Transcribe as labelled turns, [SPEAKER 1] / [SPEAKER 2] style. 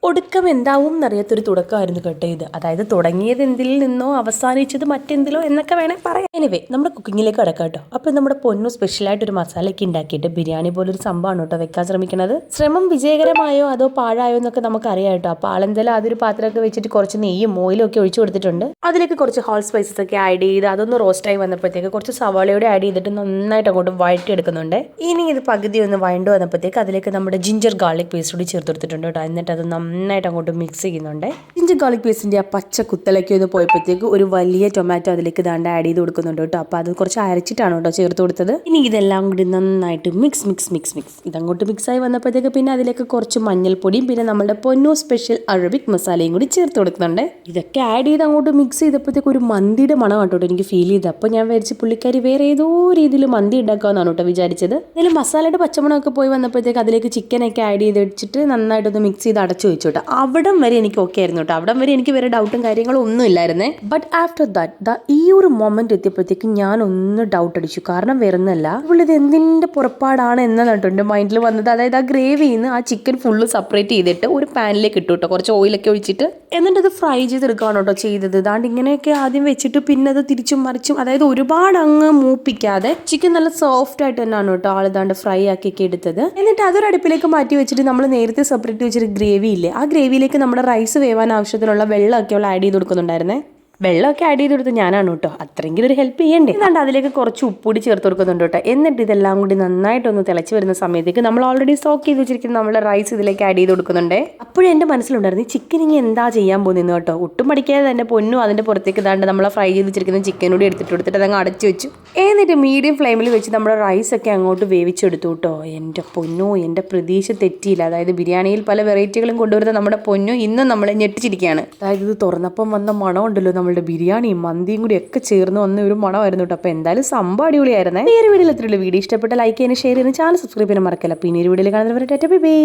[SPEAKER 1] ഒടുക്കം എന്താവും എന്നറിയാത്തൊരു തുടക്കമായിരുന്നു കേട്ടോ ഇത്. അതായത് തുടങ്ങിയത് എന്തിൽ നിന്നോ അവസാനിച്ചത് മറ്റെന്തിലോ എന്നൊക്കെ വേണേൽ പറയാം. എനിവേ നമ്മുടെ കുക്കിങ്ങിലേക്ക് കിടക്കാം കേട്ടോ. അപ്പോൾ നമ്മുടെ പൊന്നു സ്പെഷ്യലായിട്ടൊരു മസാലയൊക്കെ ഉണ്ടാക്കിയിട്ട് ബിരിയാണി പോലൊരു സംഭവമാണ് കേട്ടോ വെക്കാൻ ശ്രമിക്കുന്നത്. ശ്രമം വിജയകരമായോ അതോ പാഴായോ എന്നൊക്കെ നമുക്ക് അറിയാം കേട്ടോ. അപ്പോൾ ആളെന്തായാലും അതൊരു പാത്രമൊക്കെ വെച്ചിട്ട് കുറച്ച് നെയ്യും ഓയിലും ഒക്കെ ഒഴിച്ചു കൊടുത്തിട്ടുണ്ട്. അതിലേക്ക് കുറച്ച് ഹോൾ സ്പൈസസ് ഒക്കെ ആഡ് ചെയ്ത് അതൊന്ന് റോസ്റ്റായി വന്നപ്പോഴത്തേക്ക് കുറച്ച് സവാളയോടെ ആഡ് ചെയ്തിട്ട് നന്നായിട്ട് അങ്ങോട്ട് വഴറ്റിയെടുക്കുന്നുണ്ട്. ഇനി ഇത് പകുതി ഒന്ന് വഴണ്ടു വന്നപ്പോഴത്തേക്ക് അതിലേക്ക് നമ്മുടെ ജിഞ്ചർ ഗാർലിക് പേസ്റ്റ് കൂടി ചേർത്ത് കൊടുത്തിട്ടുണ്ട് കേട്ടോ. എന്നിട്ട് അത് നന്നായിട്ട് അങ്ങോട്ട് മിക്സ് ചെയ്യുന്നുണ്ട്. ജിഞ്ചർ ഗാർലിക് പേസ്റ്റിന്റെ ആ പച്ച കുത്തലൊക്കെ ഒന്ന് പോയപ്പോഴത്തേക്ക് ഒരു വലിയ ടൊമാറ്റോ അതിലേക്ക് ദാണ്ട് ആഡ് ചെയ്ത് കൊടുക്കുന്നുണ്ട് കേട്ടോ. അപ്പോൾ അത് കുറച്ച് അരച്ചിട്ടാണ് കേട്ടോ ചേർത്ത് കൊടുത്തത്. ഇനി ഇതെല്ലാം കൂടി നന്നായിട്ട് മിക്സ് ഇതങ്ങോട്ട് മിക്സായി വന്നപ്പോഴത്തേക്ക് പിന്നെ അതിലേക്ക് കുറച്ച് മഞ്ഞൾപ്പൊടിയും പിന്നെ നമ്മുടെ പൊന്നു സ്പെഷ്യൽ അറബിക് മസാലയും കൂടി ചേർത്ത് കൊടുക്കുന്നുണ്ട്. ഇതൊക്കെ ആഡ് ചെയ്ത് അങ്ങോട്ട് മിക്സ് ചെയ്തപ്പോഴത്തേക്ക് ഒരു മന്തിയുടെ മണം കേട്ടോ എനിക്ക് ഫീൽ ചെയ്ത്. അപ്പോൾ ഞാൻ വിചാരിച്ച് പുള്ളിക്കാരി വേറെ ഏതോ രീതിയിൽ മന്തി ഉണ്ടാക്കാമെന്നാണ് കേട്ടോ വിചാരിച്ചത്. അതിൽ മസാലയുടെ പച്ചമണമൊക്കെ പോയി വന്നപ്പോഴത്തേക്ക് അതിലേക്ക് ചിക്കനൊക്കെ ആഡ് ചെയ്ത് വെച്ചിട്ട് നന്നായിട്ടൊന്ന് മിക്സ് ചെയ്ത് അടച്ചു വെച്ചു കേട്ടോ. അവിടം വരെ എനിക്ക് ഓക്കെ ആയിരുന്നു കേട്ടോ. അവിടം വരെ എനിക്ക് വേറെ ഡൗട്ടും കാര്യങ്ങളും ഒന്നും ഇല്ലായിരുന്നേ. ബട്ട് ആഫ്റ്റർ ദാറ്റ് ഈ ഒരു മൊമെന്റ് എത്തിയപ്പോഴത്തേക്കും ഞാൻ ഒന്ന് ഡൗട്ട് അടിച്ചു. കാരണം വരുന്നല്ല ഇത് എന്തിന്റെ പുറപ്പാടാണ് എന്നാണ് കേട്ടോ എൻ്റെ മൈൻഡിൽ വന്നത്. അതായത് ആ ഗ്രേവിന്ന് ആ ചിക്കൻ ഫുള്ള് സെപ്പറേറ്റ് ചെയ്തിട്ട് ഒരു പാനിലേക്ക് ഇട്ടു കേട്ടോ, കുറച്ച് ഓയിലൊക്കെ ഒഴിച്ചിട്ട്. എന്നിട്ട് അത് ഫ്രൈ ചെയ്തെടുക്കുകയാണ് കേട്ടോ ചെയ്തത്. ഇതാണ്ട് ഇങ്ങനെയൊക്കെ ആദ്യം വെച്ചിട്ട് പിന്നെ അത് തിരിച്ചും മറിച്ചും, അതായത് ഒരുപാട് അങ്ങ് മൂപ്പിക്കാതെ ചിക്കൻ നല്ല സോഫ്റ്റ് ആയിട്ട് തന്നെയാണ് കേട്ടോ ആളിതാണ്ട് ഫ്രൈ ആക്കിയൊക്കെ എടുത്തത്. എന്നിട്ട് അതൊരു അടുപ്പിലേക്ക് മാറ്റി വെച്ചിട്ട് നമ്മൾ നേരത്തെ സെപ്പറേറ്റ് വെച്ചൊരു ഗ്രേവി ഇല്ലേ, ആ ഗ്രേവിയിലേക്ക് നമ്മുടെ റൈസ് വേവാൻ ആവശ്യത്തിനുള്ള വെള്ളമൊക്കെ അവൾ ആഡ് ചെയ്ത് കൊടുക്കുന്നുണ്ടായിരുന്നേ. വെള്ളമൊക്കെ ആഡ് ചെയ്ത് കൊടുത്ത് ഞാനാണ് കേട്ടോ. അത്രയെങ്കിലും ഒരു ഹെൽപ്പ് ചെയ്യണ്ടേ. എന്നാണ്ട് അതിലേക്ക് കുറച്ച് ഉപ്പുകൂടി ചേർത്ത് കൊടുക്കുന്നുണ്ട് കേട്ടോ. എന്നിട്ട് ഇതെല്ലാം കൂടി നന്നായിട്ടൊന്ന് തിളച്ച് വരുന്ന സമയത്തേക്ക് നമ്മൾ ഓൾറെഡി സ്റ്റോക്ക് ചെയ്ത് വെച്ചിരിക്കുന്ന നമ്മുടെ റൈസ് ഇതിലേക്ക് ആഡ് ചെയ്ത് കൊടുക്കുന്നുണ്ട്. അപ്പോഴും എൻ്റെ മനസ്സിലുണ്ടായിരുന്നു ഈ ചിക്കൻ ഇനി എന്താ ചെയ്യാൻ പോകുന്നത് കേട്ടോ. ഒട്ടും പഠിക്കാതെ തന്നെ പൊന്നും അതിൻ്റെ പുറത്തേക്ക് ഇതാണ്ട് നമ്മൾ ഫ്രൈ ചെയ്ത് വെച്ചിരിക്കുന്ന ചിക്കനോട് എടുത്തിട്ട് കൊടുത്തിട്ട് അതങ്ങ് അടച്ചു വെച്ചു. എന്നിട്ട് മീഡിയം ഫ്ലെയിമിൽ വെച്ച് നമ്മുടെ റൈസൊക്കെ അങ്ങോട്ട് വേവിച്ചെടുത്തു കേട്ടോ. എൻ്റെ പൊന്നോ, എൻ്റെ പ്രതീക്ഷ തെറ്റിയില്ല. അതായത് ബിരിയാണിയിൽ പല വെറൈറ്റികളും കൊണ്ടുവരുന്ന നമ്മുടെ പൊന്നു ഇന്നും നമ്മളെ ഞെട്ടിച്ചിരിക്കുകയാണ്. അതായത് ഇത് തുറന്നപ്പം വന്ന മണം ഉണ്ടല്ലോ, നമ്മളുടെ ബിരിയാണിയും മന്തിയും കൂടി ഒക്കെ ചേർന്ന് വന്ന ഒരു മണമായിരുന്നു കേട്ടോ. അപ്പോൾ എന്തായാലും സംഭവം അടിപൊളിയായിരുന്നേ. ഈ ഒരു വീഡിയോയിൽ എത്രയുള്ള വീഡിയോ ഇഷ്ടപ്പെട്ട ലൈക്ക് ചെയ്യാനും ഷെയർ ചെയ്യാനും ചാനൽ സബ്സ്ക്രൈബ് ചെയ്യാൻ മറക്കല്ല. പിന്നെ ഒരു വീഡിയോയിൽ കാണുന്നവരെ ടാറ്റാ ബൈ ബൈ.